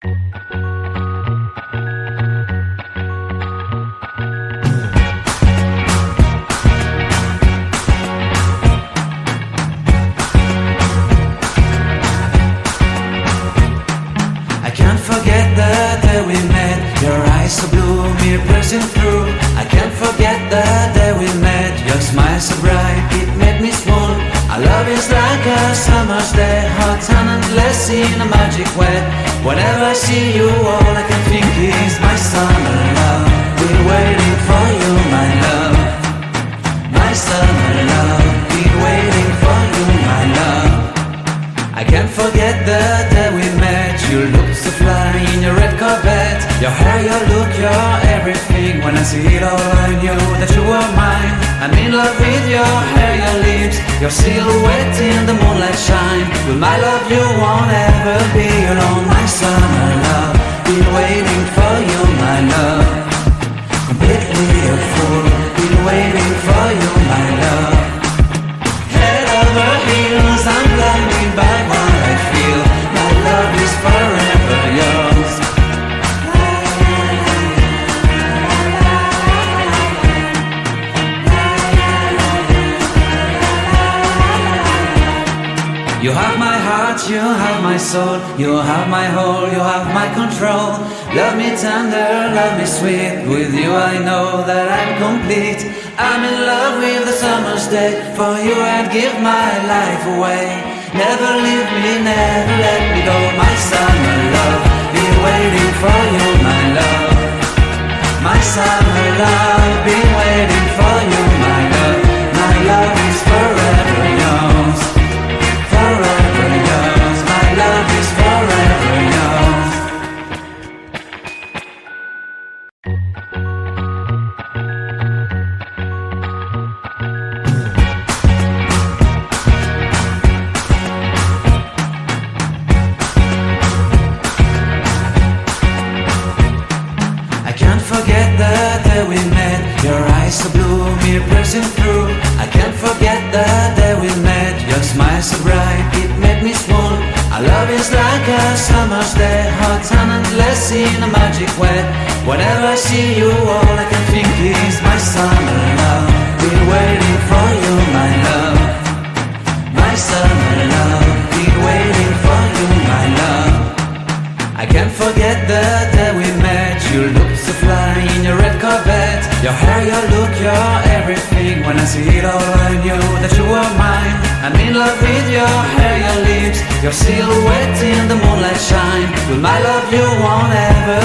I can't forget the day we met. Your eyes so blue, me pressing through. I can't forget the day we met. Your smile so bright, it made me swoon. Our love is like a summer's day, hot and endless in a magic way. Whenever I see you, all I can think is my summer love. Been waiting for you, my love. My summer love. Been waiting for you, my love. I can't forget the day we met. You looked so fly in your red Corvette. Your hair, your look, your everything. When I see it all, I knew that you were mine. I'm in love with your hair, your lips, your silhouette in the moonlight shine. With my love you won't ever be alone. My summer love, been waiting for you, my love. Completely a fool, been waiting for you, my love. Head over heels, I'm blinded by what I feel. My love is forever yours. You have my heart, you have my soul, you have my whole, you have my control. Love me tender, love me sweet. With you I know that I'm complete. I'm in love with the summer's day. For you I'd give my life away. Never leave me, never let me go. My summer love, been waiting for you, my love. My summer love, been waiting for you, my love. My love is forever yours. Forever yours, my love is forever yours. I can't forget the day we met. Your eyes so blue, me pressing through. I can't forget the day we met. Your smile so bright, it made me swoon. Our love is like a summer's day, hot and endless in a magic way. Whenever I see you, all I can think is my summer love. Been waiting for you, my love. My summer love. Been waiting for you, my love. I can't forget the day we met. You looked so fly in your red Corvette. Your hair, your look, your everything. When I see it all, I knew that you were mine. I'm in love with your hair, your lips, your silhouette in the moonlight shine. With my love you won't ever